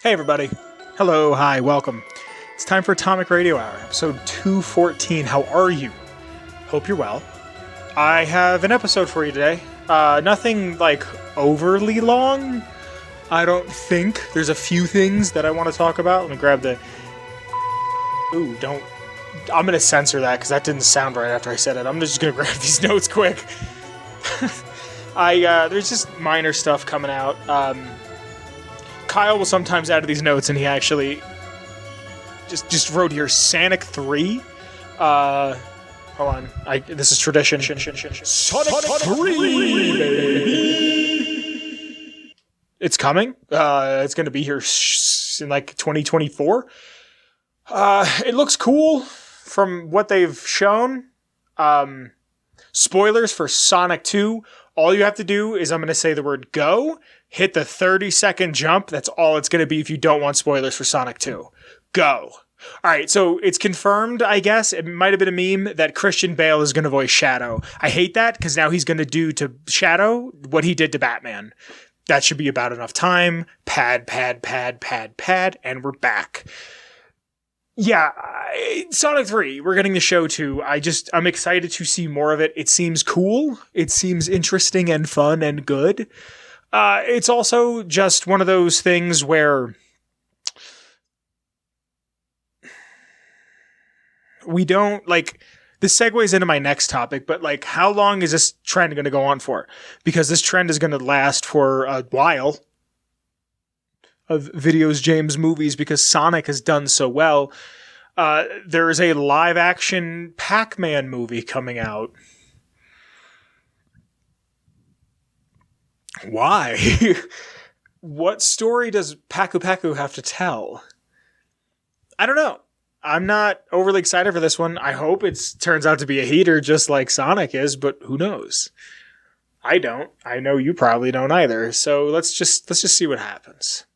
Hey everybody. Hello, hi, welcome. It's time for Atomic Radio Hour, episode 214. How are you? Hope you're well. I have an episode for you today. Nothing like overly long, I don't think. There's a few things that I want to talk about. Let me grab the... Ooh, don't... I'm going to censor that because that didn't sound right after I said it. I'm just going to grab these notes quick. There's just minor stuff coming out. Kyle will sometimes add to these notes, and he actually just wrote here Sonic 3. Hold on. This is tradition. Sonic 3, baby! It's coming. It's going to be here in like 2024. It looks cool from what they've shown. Spoilers for Sonic 2. All you have to do is I'm going to say the word go, hit the 30-second jump. That's all it's going to be if you don't want spoilers for Sonic 2. Go. All right, so it's confirmed, I guess. It might have been a meme that Christian Bale is going to voice Shadow. I hate that because now he's going to do to Shadow what he did to Batman. That should be about enough time. Pad, and we're back. Yeah, Sonic 3, we're getting the show too. I'm excited to see more of it. It seems cool. It seems interesting and fun and good. It's also just one of those things where we don't, like, this segues into my next topic, but, like, how long is this trend going to go on for? Because this trend is going to last for a while. Of videos, James movies, because Sonic has done so well. There is a live-action Pac-Man movie coming out. Why? What story does Pacu have to tell? I don't know. I'm not overly excited for this one. I hope it turns out to be a heater just like Sonic is, but who knows? I don't. I know you probably don't either. So let's just see what happens.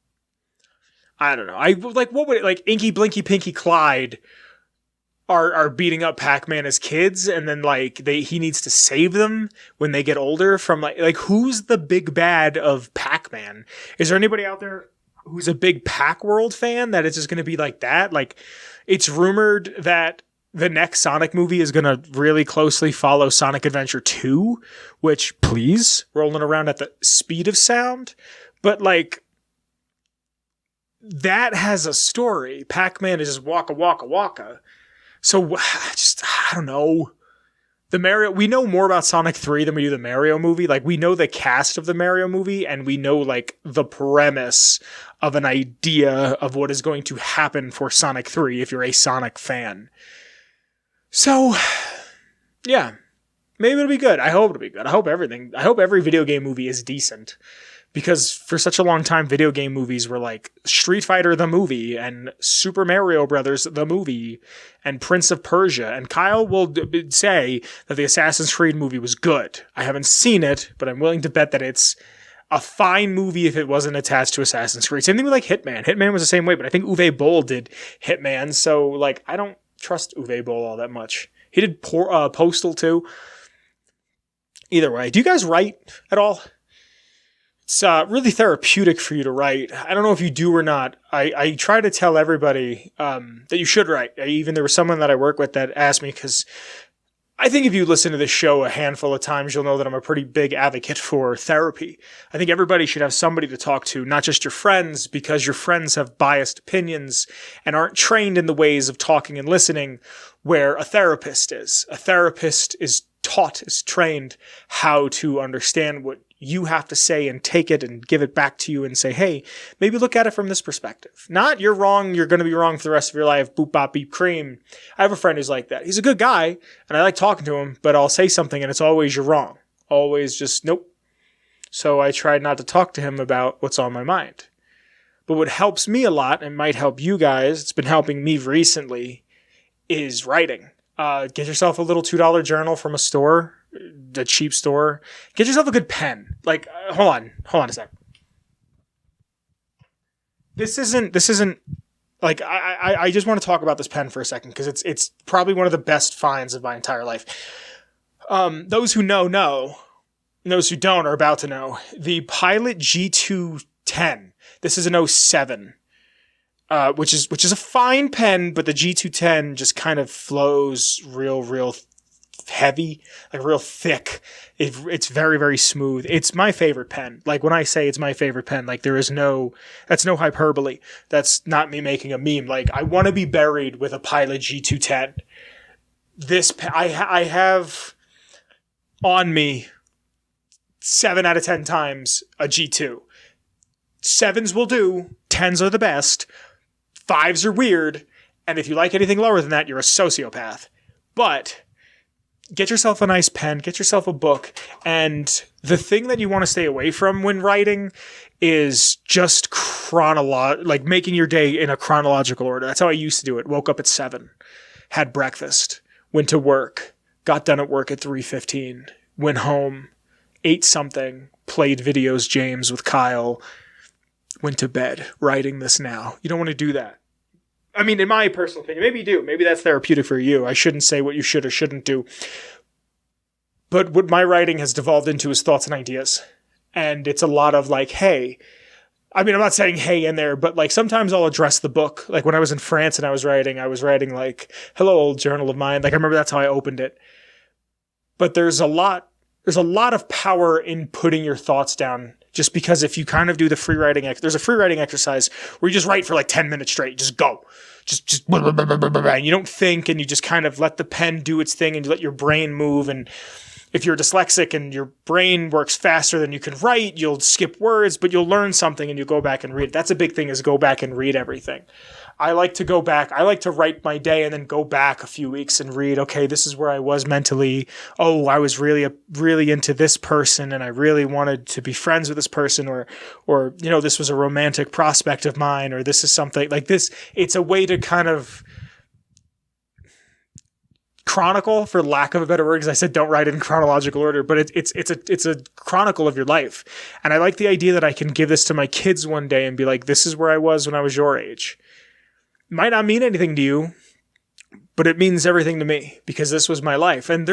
I don't know. What would it, like, Inky, Blinky, Pinky, Clyde are beating up Pac-Man as kids, and then, like, he needs to save them when they get older from, like, who's the big bad of Pac-Man? Is there anybody out there who's a big Pac-World fan that it's just going to be like that? Like, it's rumored that the next Sonic movie is going to really closely follow Sonic Adventure 2, which, please, rolling around at the speed of sound. But, like, that has a story. Pac-Man is just waka. So, I don't know. We know more about Sonic 3 than we do the Mario movie. Like, we know the cast of the Mario movie, and we know, like, the premise of an idea of what is going to happen for Sonic 3 if you're a Sonic fan. So, yeah. Maybe it'll be good. I hope it'll be good. I hope every video game movie is decent. Because for such a long time, video game movies were like Street Fighter the movie and Super Mario Brothers the movie and Prince of Persia. And Kyle will say that the Assassin's Creed movie was good. I haven't seen it, but I'm willing to bet that it's a fine movie if it wasn't attached to Assassin's Creed. Same thing with like Hitman. Hitman was the same way, but I think Uwe Boll did Hitman. So like, I don't trust Uwe Boll all that much. He did Postal too. Either way, do you guys write at all? It's really therapeutic for you to write. I don't know if you do or not. I try to tell everybody that you should write. Even there was someone that I work with that asked me, because I think if you listen to this show a handful of times, you'll know that I'm a pretty big advocate for therapy. I think everybody should have somebody to talk to, not just your friends, because your friends have biased opinions and aren't trained in the ways of talking and listening where a therapist is. A therapist is trained how to understand what you have to say and take it and give it back to you and say, hey, maybe look at it from this perspective. Not you're wrong, you're going to be wrong for the rest of your life, boop, bop, beep, cream. I have a friend who's like that. He's a good guy, and I like talking to him, but I'll say something and it's always you're wrong. Always just, nope. So I tried not to talk to him about what's on my mind. But what helps me a lot, and might help you guys, it's been helping me recently, is writing. Get yourself a little $2 journal from a store, a cheap store. Get yourself a good pen. Like, hold on a sec. This isn't like, I just want to talk about this pen for a second, because it's probably one of the best finds of my entire life. Those who know, and those who don't are about to know. The Pilot G210. This is an 07. which is a fine pen, but the G210 just kind of flows real heavy, like real thick. It's very, very smooth. It's my favorite pen. Like when I say it's my favorite pen, like that's no hyperbole. That's not me making a meme. Like I want to be buried with a Pilot G210. I have on me 7 out of 10 times a G2. 7s will do. 10s are the best. 5s are weird. And if you like anything lower than that, you're a sociopath. But get yourself a nice pen, get yourself a book. And the thing that you want to stay away from when writing is just like making your day in a chronological order. That's how I used to do it. Woke up at 7, had breakfast, went to work, got done at work at 3:15, went home, ate something, played videos James with Kyle, went to bed, writing this now. You don't want to do that. I mean, in my personal opinion, maybe you do. Maybe that's therapeutic for you. I shouldn't say what you should or shouldn't do. But what my writing has devolved into is thoughts and ideas. And it's a lot of like, hey, I mean, I'm not saying hey in there, but like sometimes I'll address the book. Like when I was in France and I was writing like, hello, old journal of mine. Like I remember that's how I opened it. But there's a lot of power in putting your thoughts down. Just because if you kind of do the free writing, there's a free writing exercise where you just write for like 10 minutes straight. Just go. Just blah, blah, blah, blah, blah, blah, and you don't think, and you just kind of let the pen do its thing and you let your brain move. And if you're dyslexic and your brain works faster than you can write, you'll skip words, but you'll learn something and you go back and read it. That's a big thing, is go back and read everything. I like to go back. I like to write my day and then go back a few weeks and read, okay, this is where I was mentally. Oh, I was really into this person and I really wanted to be friends with this person, or, this was a romantic prospect of mine, or this is something like this. It's a way to kind of chronicle, for lack of a better word, because I said don't write it in chronological order, but it's a chronicle of your life. And I like the idea that I can give this to my kids one day and be like, this is where I was when I was your age. Might not mean anything to you, but it means everything to me because this was my life. And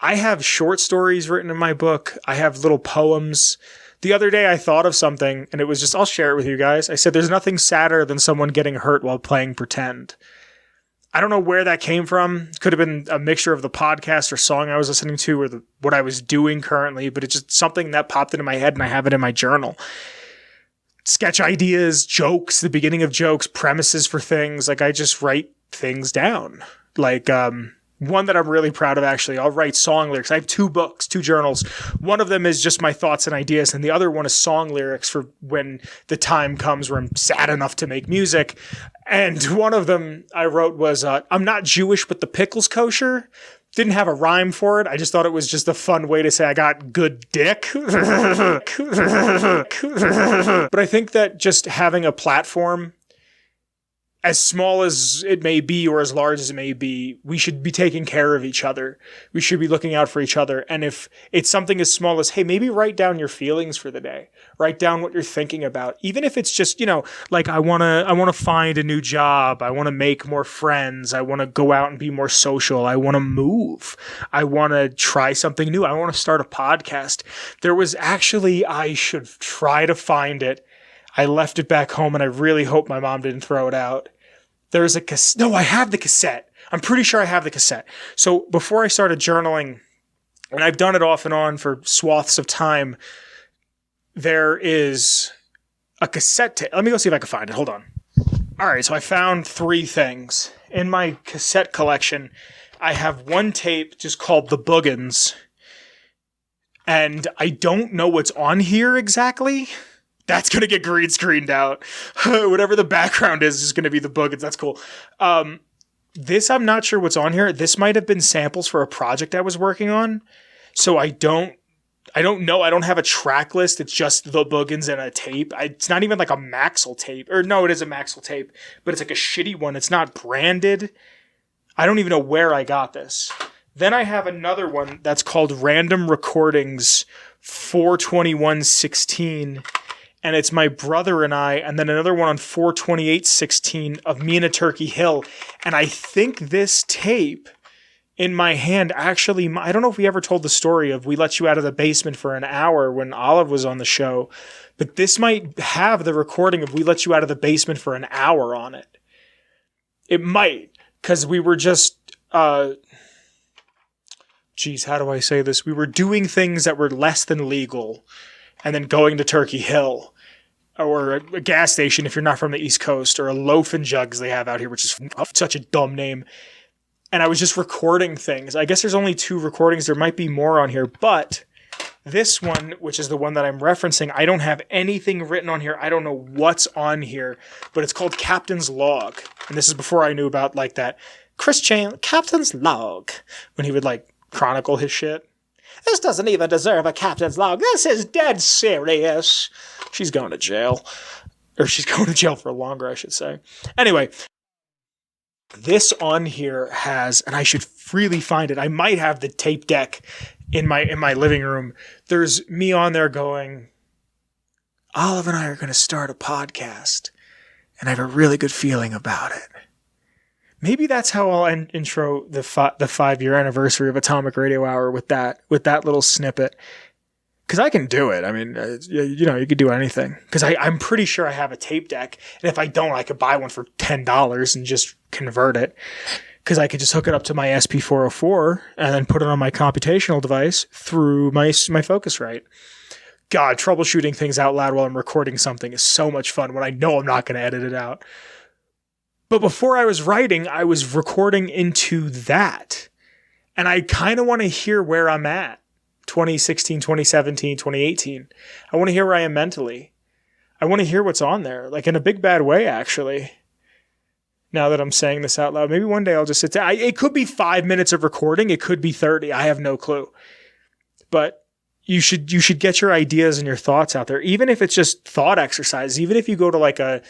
I have short stories written in my book. I have little poems. The other day I thought of something and it was just, I'll share it with you guys. I said, there's nothing sadder than someone getting hurt while playing pretend. I don't know where that came from. Could have been a mixture of the podcast or song I was listening to or what I was doing currently, but it's just something that popped into my head and I have it in my journal. Sketch ideas, jokes, the beginning of jokes, premises for things. Like I just write things down. Like one that I'm really proud of, actually, I'll write song lyrics. I have 2 books, 2 journals. One of them is just my thoughts and ideas, and the other one is song lyrics for when the time comes where I'm sad enough to make music. And one of them I wrote was, I'm not Jewish, but the pickle's kosher. Didn't have a rhyme for it. I just thought it was just a fun way to say I got good dick. But I think that just having a platform, as small as it may be or as large as it may be, we should be taking care of each other. We should be looking out for each other. And if it's something as small as, hey, maybe write down your feelings for the day. Write down what you're thinking about. Even if it's just, like I want to find a new job. I want to make more friends. I want to go out and be more social. I want to move. I want to try something new. I want to start a podcast. There was actually, I should try to find it. I left it back home and I really hope my mom didn't throw it out. There's a cassette. No, I have the cassette. I'm pretty sure I have the cassette. So before I started journaling, and I've done it off and on for swaths of time, there is a cassette tape. Let me go see if I can find it. Hold on. All right, so I found 3 things. In my cassette collection, I have one tape just called The Boogans, and I don't know what's on here exactly. That's going to get green screened out. Whatever the background is going to be the Boogans. That's cool. This, I'm not sure what's on here. This might have been samples for a project I was working on. So I don't know. I don't have a track list. It's just the Boogans and a tape. It's not even like a Maxell tape. Or no, it is a Maxell tape. But it's like a shitty one. It's not branded. I don't even know where I got this. Then I have another one that's called Random Recordings 4/21/16. And it's my brother and I, and then another one on 4/28/16 of me and a Turkey Hill. And I think this tape in my hand actually, I don't know if we ever told the story of we let you out of the basement for an hour when Olive was on the show but this might have the recording of We Let You Out of the Basement for an hour on it. It might, because we were just, how do I say this? We were doing things that were less than legal and then going to Turkey Hill or a gas station if you're not from the East Coast, or a Loaf and Jugs they have out here, which is such a dumb name. And I was just recording things. I guess there's only 2 recordings. There might be more on here, but this one, which is the one that I'm referencing, I don't have anything written on here. I don't know what's on here, but it's called Captain's Log. And this is before I knew about like that Chris Chan, Captain's Log, when he would like chronicle his shit. This doesn't even deserve a captain's log. This is dead serious. She's going to jail. Or she's going to jail for longer, I should say. Anyway, this on here has, and I should freely find it. I might have the tape deck in my living room. There's me on there going, Olive and I are going to start a podcast, and I have a really good feeling about it. Maybe that's how I'll intro the 5-year anniversary of Atomic Radio Hour with that little snippet. Because I can do it. I mean, you could do anything. Because I'm pretty sure I have a tape deck. And if I don't, I could buy one for $10 and just convert it. Because I could just hook it up to my SP404 and then put it on my computational device through my Focusrite. God, troubleshooting things out loud while I'm recording something is so much fun when I know I'm not going to edit it out. But before I was writing, I was recording into that. And I kind of want to hear where I'm at. 2016, 2017, 2018. I want to hear where I am mentally. I want to hear what's on there. Like in a big bad way, actually. Now that I'm saying this out loud. Maybe one day I'll just sit down. It could be 5 minutes of recording. It could be 30. I have no clue. But you should get your ideas and your thoughts out there. Even if it's just thought exercises. Even if you go to like a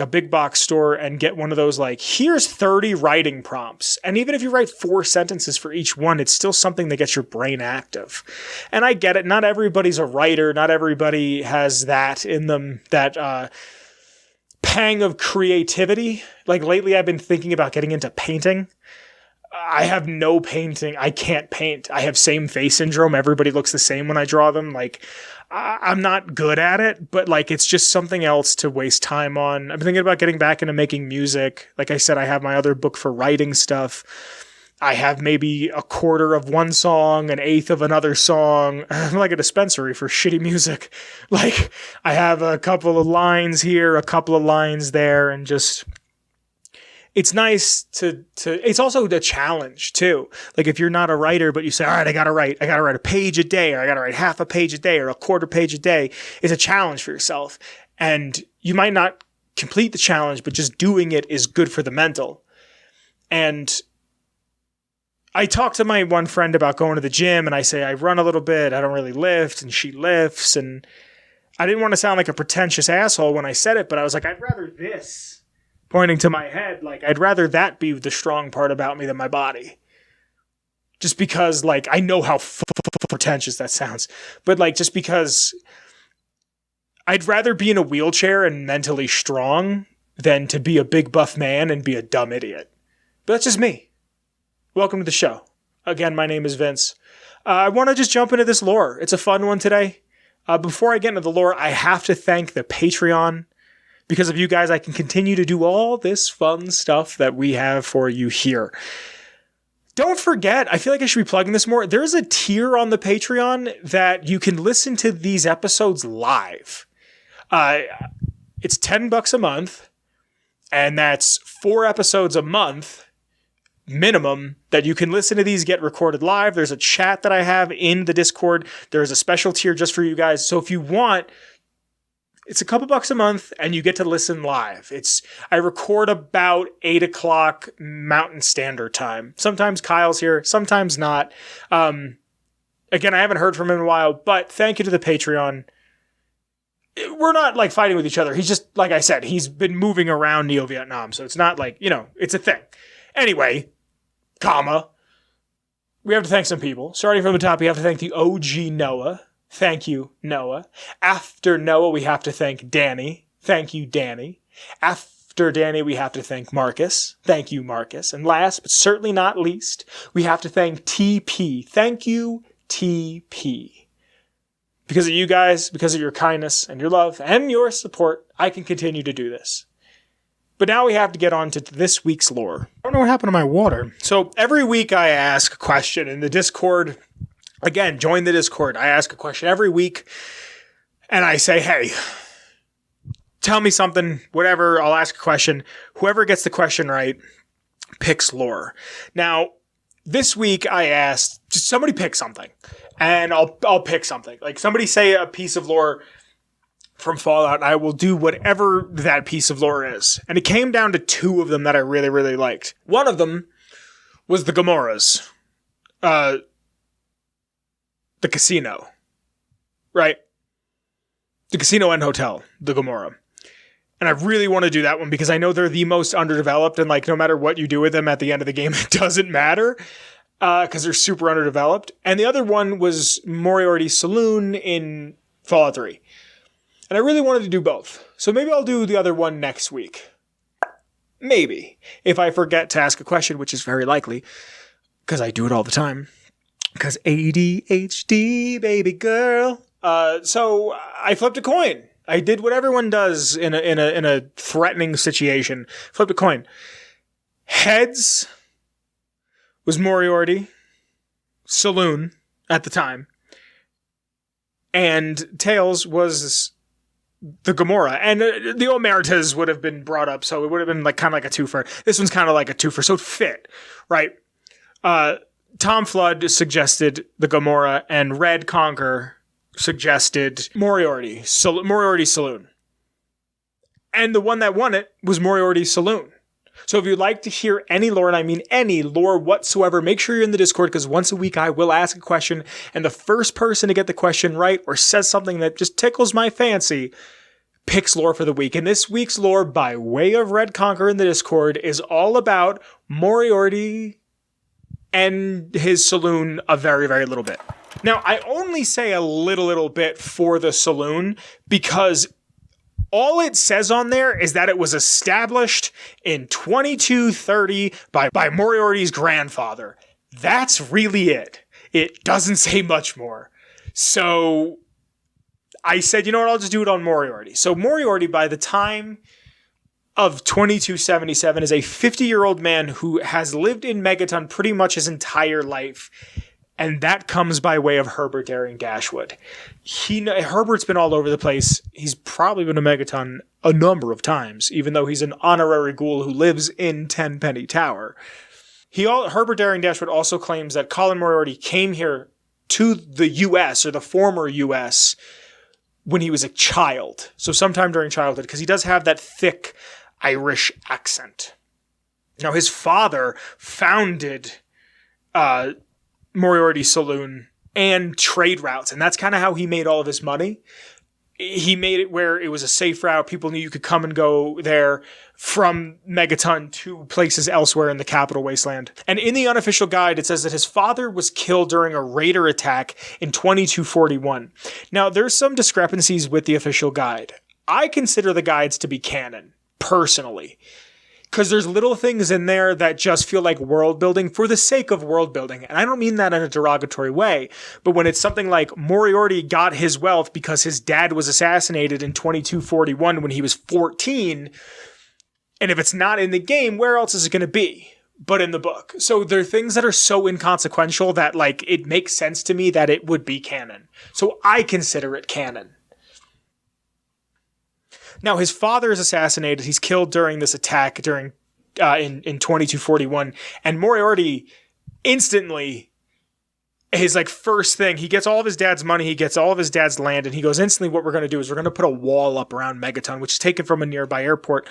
big box store and get one of those, like, here's 30 writing prompts. And even if you write 4 sentences for each one, it's still something that gets your brain active. And I get it. Not everybody's a writer. Not everybody has that in them, that pang of creativity. Like lately I've been thinking about getting into painting. I have no painting. I can't paint. I have same face syndrome. Everybody looks the same when I draw them. Like, I'm not good at it, but like, it's just something else to waste time on. I'm thinking about getting back into making music. Like I said, I have my other book for writing stuff. I have maybe a quarter of one song, an eighth of another song. I'm like a dispensary for shitty music. Like, I have a couple of lines here, a couple of lines there, and just... It's nice to it's also the challenge too. Like if you're not a writer, but you say, all right, I gotta write a page a day, or I gotta write half a page a day, or a quarter page a day. It's a challenge for yourself. And you might not complete the challenge, but just doing it is good for the mental. And I talked to my one friend about going to the gym, and I say, I run a little bit, I don't really lift, and she lifts. And I didn't want to sound like a pretentious asshole when I said it, but I was like, I'd rather this. Pointing to my head, like, I'd rather that be the strong part about me than my body. Just because, like, I know how pretentious that sounds. But, like, just because I'd rather be in a wheelchair and mentally strong than to be a big buff man and be a dumb idiot. But that's just me. Welcome to the show. Again, my name is Vince. I want to just jump into this lore. It's a fun one today. Before I get into the lore, I have to thank the Patreon. Because of you guys, I can continue to do all this fun stuff that we have for you here. Don't forget, I feel like I should be plugging this more. There's a tier on the Patreon that you can listen to these episodes live. It's $10 a month, and that's 4 episodes a month minimum that you can listen to these get recorded live. There's a chat that I have in the Discord. There's a special tier just for you guys. So if you want... It's a couple bucks a month, and you get to listen live. I record about 8 o'clock Mountain Standard Time. Sometimes Kyle's here, sometimes not. Again, I haven't heard from him in a while, but thank you to the Patreon. We're not, like, fighting with each other. He's just, like I said, he's been moving around Neo-Vietnam, so it's not like, it's a thing. Anyway, we have to thank some people. Starting from the top, we have to thank the OG Noah. Thank you, Noah. After Noah, we have to thank Danny. Thank you, Danny. After Danny, we have to thank Marcus. Thank you, Marcus. And last, but certainly not least, we have to thank TP. Thank you, TP. Because of you guys, because of your kindness and your love and your support, I can continue to do this. But now we have to get on to this week's lore. I don't know what happened to my water. So every week I ask a question in the Discord. Again, join the Discord. I ask a question every week and I say, hey, tell me something, whatever. I'll ask a question. Whoever gets the question right picks lore. Now, this week I asked, just somebody pick something and I'll pick something. Like somebody say a piece of lore from Fallout, and I will do whatever that piece of lore is. And it came down to two of them that I really, really liked. One of them was the Gamoras. The casino. Right? The casino and hotel. The Gamora. And I really want to do that one because I know they're the most underdeveloped, and like no matter what you do with them at the end of the game, it doesn't matter. Because they're super underdeveloped. And the other one was Moriarty's Saloon in Fallout 3. And I really wanted to do both. So maybe I'll do the other one next week. Maybe. If I forget to ask a question, which is very likely. Because I do it all the time. Because ADHD, baby girl. So I flipped a coin. I did what everyone does in a threatening situation. Flipped a coin. Heads was Moriarty. Saloon at the time. And tails was the Gamora. And the Omertas would have been brought up, so it would have been like kind of like a twofer. This one's kind of like a twofer, so it fit, right? Tom Flood suggested the Gamora, and Red Conquer suggested Moriarty's Saloon. And the one that won it was Moriarty's Saloon. So if you'd like to hear any lore, and I mean any lore whatsoever, make sure you're in the Discord, because once a week I will ask a question, and the first person to get the question right or says something that just tickles my fancy picks lore for the week. And this week's lore, by way of Red Conquer in the Discord, is all about Moriarty and his saloon a very, very little bit. Now, I only say a little bit for the saloon because all it says on there is that it was established in 2230 by Moriarty's grandfather. That's really it. It doesn't say much more. So I said, you know what, I'll just do it on Moriarty. So Moriarty, by the time of 2277, is a 50-year-old man who has lived in Megaton pretty much his entire life. And that comes by way of Herbert Daring Dashwood. Herbert's been all over the place. He's probably been to Megaton a number of times, even though he's an honorary ghoul who lives in Tenpenny Tower. Herbert Daring Dashwood also claims that Colin Moriarty came here to the U.S., or the former U.S., when he was a child. So sometime during childhood, because he does have that thick Irish accent. Now, his father founded Moriarty's Saloon and trade routes, and that's kind of how he made all of his money. He made it where it was a safe route. People knew you could come and go there from Megaton to places elsewhere in the Capital Wasteland. And in the unofficial guide, it says that his father was killed during a raider attack in 2241. Now, there's some discrepancies with the official guide. I consider the guides to be canon, personally. Because there's little things in there that just feel like world building for the sake of world building. And I don't mean that in a derogatory way. But when it's something like Moriarty got his wealth because his dad was assassinated in 2241 when he was 14. And if it's not in the game, where else is it going to be but in the book? So there are things that are so inconsequential that like it makes sense to me that it would be canon. So I consider it canon. Now, his father is assassinated. He's killed during this attack in 2241. And Moriarty instantly, his like first thing, he gets all of his dad's money, he gets all of his dad's land, and he goes, instantly what we're going to do is we're going to put a wall up around Megaton, which is taken from a nearby airport.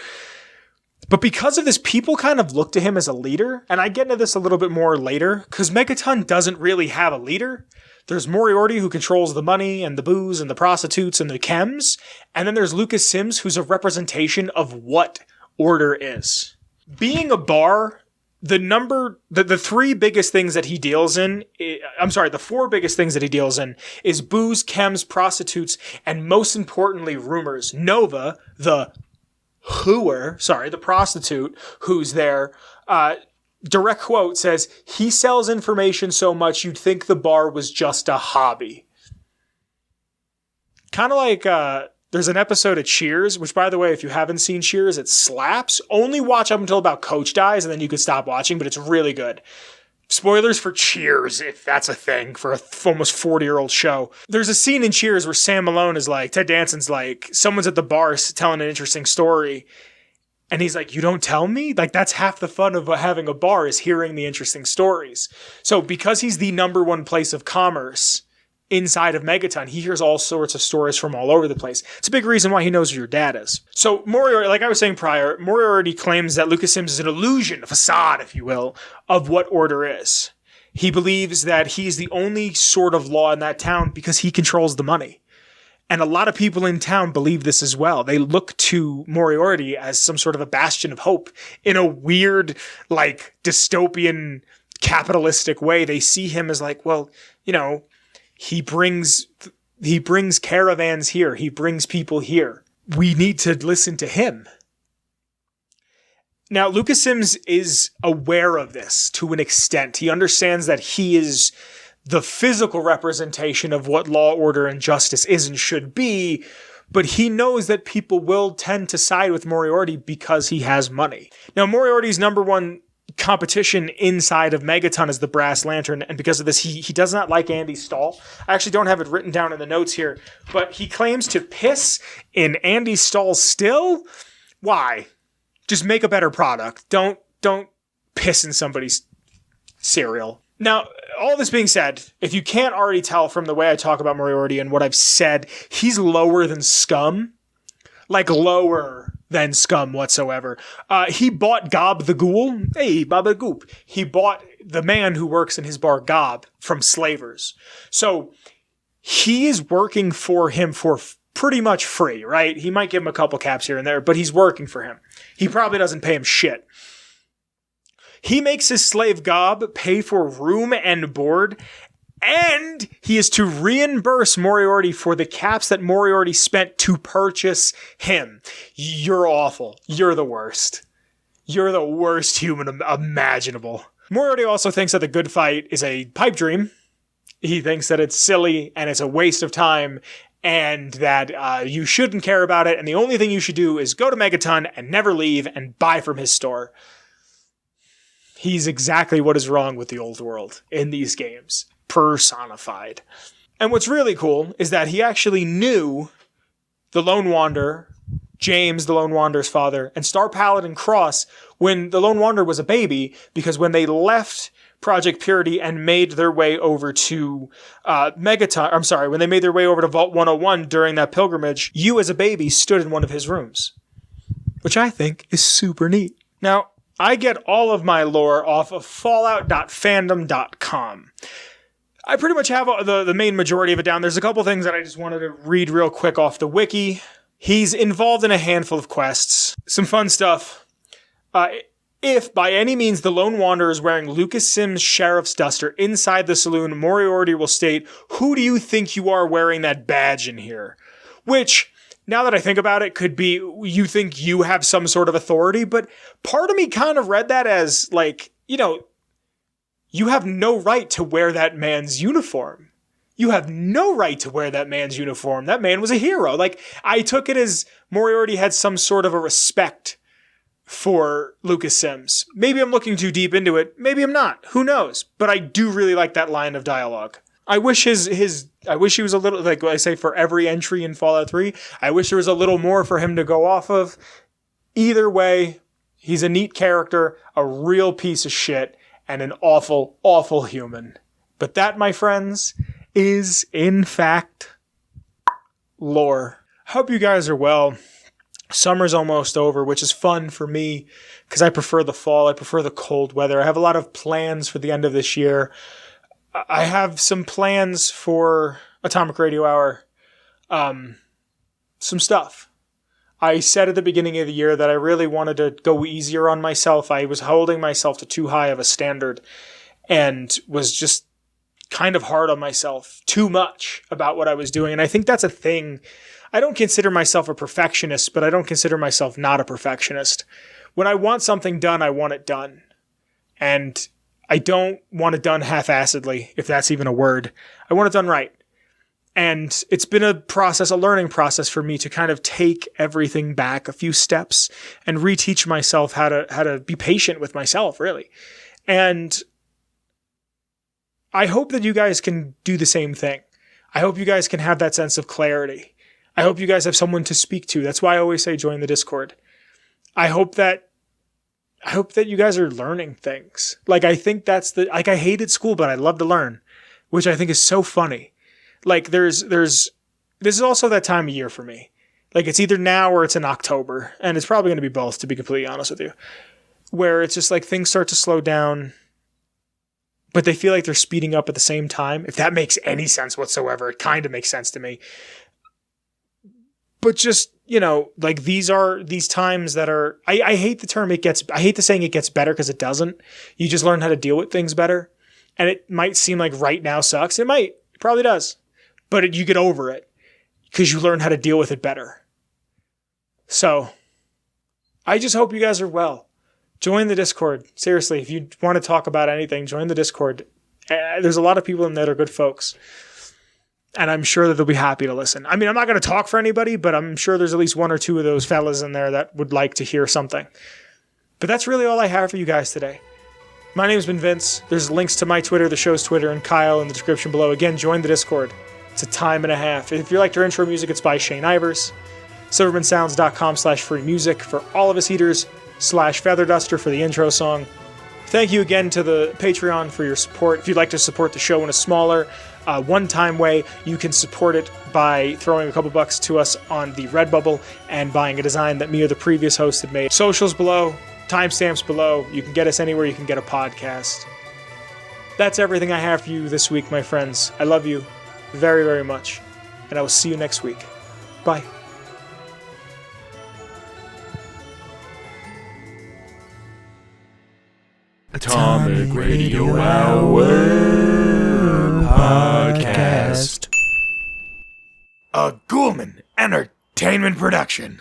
But because of this, people kind of look to him as a leader. And I get into this a little bit more later, because Megaton doesn't really have a leader. There's Moriarty, who controls the money and the booze and the prostitutes and the chems. And then there's Lucas Sims, who's a representation of what order is. Being a bar, the three biggest things that he deals in, the four biggest things that he deals in is booze, chems, prostitutes, and most importantly, rumors. Nova, the prostitute who's there, direct quote says, he sells information so much you'd think the bar was just a hobby. Kind of like there's an episode of Cheers, which, by the way, if you haven't seen Cheers, it slaps. Only watch up until about Coach dies, and then you can stop watching, but it's really good. Spoilers for Cheers, if that's a thing, for a almost 40-year-old show. There's a scene in Cheers where Sam Malone is like, Ted Danson's like, someone's at the bar telling an interesting story, and he's like, you don't tell me? Like, that's half the fun of having a bar, is hearing the interesting stories. So because he's the number one place of commerce inside of Megaton, he hears all sorts of stories from all over the place. It's a big reason why he knows who your dad is. So Moriarty, like I was saying prior, Moriarty claims that Lucas Sims is an illusion, a facade, if you will, of what order is. He believes that he's the only sort of law in that town because he controls the money. And a lot of people in town believe this as well. They look to Moriarty as some sort of a bastion of hope in a weird, like, dystopian, capitalistic way. They see him as like, well, you know, he brings caravans here. He brings people here. We need to listen to him. Now, Lucas Sims is aware of this to an extent. He understands that he is the physical representation of what law, order, and justice is and should be, but he knows that people will tend to side with Moriarty because he has money. Now, Moriarty's number one competition inside of Megaton is the Brass Lantern, and because of this, he does not like Andy Stahl. I actually don't have it written down in the notes here, but he claims to piss in Andy Stahl's still. Why? Just make a better product. Don't piss in somebody's cereal. Now, all this being said, if you can't already tell from the way I talk about Moriarty and what I've said, he's lower than Scum. Like, lower than Scum whatsoever. He bought Gob the Ghoul. Hey, Baba Goop. He bought the man who works in his bar, Gob, from slavers. So, he is working for him for pretty much free, right? He might give him a couple caps here and there, but he's working for him. He probably doesn't pay him shit. He makes his slave Gob pay for room and board, and he is to reimburse Moriarty for the caps that Moriarty spent to purchase him. You're awful. You're the worst. You're the worst human imaginable. Moriarty also thinks that the good fight is a pipe dream. He thinks that it's silly and it's a waste of time, and that you shouldn't care about it, and the only thing you should do is go to Megaton and never leave and buy from his store. He's exactly what is wrong with the old world in these games. Personified. And what's really cool is that he actually knew the Lone Wanderer, James, the Lone Wanderer's father, and Star Paladin Cross when the Lone Wanderer was a baby, because when they left Project Purity and made their way over to when they made their way over to Vault 101 during that pilgrimage, you as a baby stood in one of his rooms, which I think is super neat. Now, I get all of my lore off of fallout.fandom.com. I pretty much have the main majority of it down. There's a couple things that I just wanted to read real quick off the wiki. He's involved in a handful of quests. Some fun stuff. If by any means the Lone Wanderer is wearing Lucas Sims' sheriff's duster inside the saloon, Moriarty will state, "Who do you think you are wearing that badge in here?" Which, now that I think about it, could be you think you have some sort of authority, but part of me kind of read that as, like, you know, you have no right to wear that man's uniform. You have no right to wear that man's uniform. That man was a hero. Like, I took it as Moriarty had some sort of a respect for Lucas Sims. Maybe I'm looking too deep into it. Maybe I'm not. Who knows? But I do really like that line of dialogue. I wish I wish he was a little, like I say, for every entry in Fallout 3, I wish there was a little more for him to go off of. Either way, he's a neat character, a real piece of shit, and an awful, awful human. But that, my friends, is, in fact, lore. Hope you guys are well. Summer's almost over, which is fun for me, because I prefer the fall, I prefer the cold weather. I have a lot of plans for the end of this year. I have some plans for Atomic Radio Hour. Some stuff. I said at the beginning of the year that I really wanted to go easier on myself. I was holding myself to too high of a standard and was just kind of hard on myself too much about what I was doing. And I think that's a thing. I don't consider myself a perfectionist, but I don't consider myself not a perfectionist. When I want something done, I want it done. And I don't want it done half-assedly, if that's even a word. I want it done right. And it's been a learning process for me to kind of take everything back a few steps and reteach myself how to be patient with myself, really. And I hope that you guys can do the same thing. I hope you guys can have that sense of clarity. I hope you guys have someone to speak to. That's why I always say join the Discord. I hope that you guys are learning things. Like, I think I hated school, but I love to learn, which I think is so funny. Like, this is also that time of year for me. Like, it's either now or it's in October, and it's probably going to be both, to be completely honest with you, where it's just like things start to slow down, but they feel like they're speeding up at the same time. If that makes any sense whatsoever, it kind of makes sense to me. But just, like, these times that are, I hate the term I hate the saying it gets better, because it doesn't. You just learn how to deal with things better. And it might seem like right now sucks. It probably does. But you get over it because you learn how to deal with it better. So I just hope you guys are well. Join the Discord. Seriously, if you want to talk about anything, join the Discord. There's a lot of people in there that are good folks. And I'm sure that they'll be happy to listen. I mean, I'm not going to talk for anybody, but I'm sure there's at least one or two of those fellas in there that would like to hear something. But that's really all I have for you guys today. My name's been Vince. There's links to my Twitter, the show's Twitter, and Kyle in the description below. Again, join the Discord. It's a time and a half. If you liked our intro music, it's by Shane Ivers. silvermansounds.com/free music for all of his heaters /featherduster for the intro song. Thank you again to the Patreon for your support. If you'd like to support the show in a smaller, one-time way, you can support it by throwing a couple bucks to us on the Redbubble and buying a design that me or the previous host had made. Socials below, timestamps below. You can get us anywhere you can get a podcast. That's everything I have for you this week, my friends. I love you very, very much, and I will see you next week. Bye. Atomic Radio Hour Podcast. A Ghoulman Entertainment production.